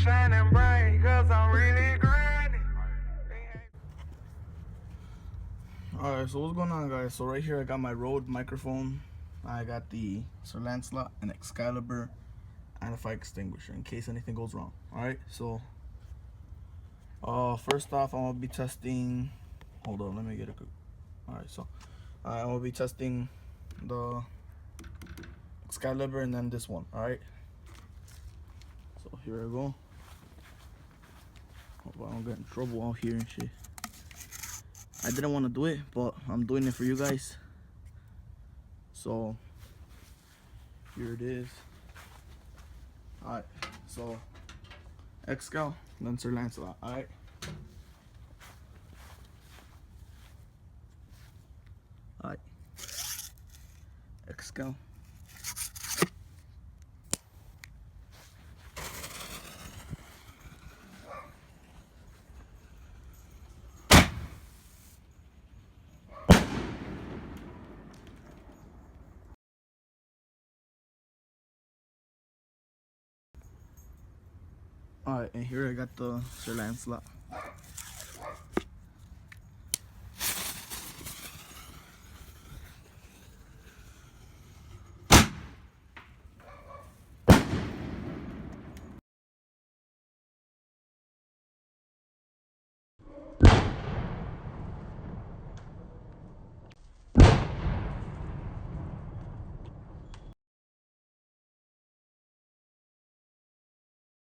shining bright, cause I'm really grinding. Alright, so what's going on, guys? So right here I got my Rode microphone, I got the Sir Lancelot and Excalibur and a fire extinguisher in case anything goes wrong. Alright, so first off I'm gonna be testing, hold on, let me get a good. Alright, so I'm gonna be testing the Excalibur and then this one. Alright, so here I go. Hope I don't get in trouble out here and shit. I didn't want to do it, but I'm doing it for you guys. So here it is. Alright, so Excal, then Sir Lancelot. Alright. Alright. Excal. Alright, and here I got the Sir Lancelot.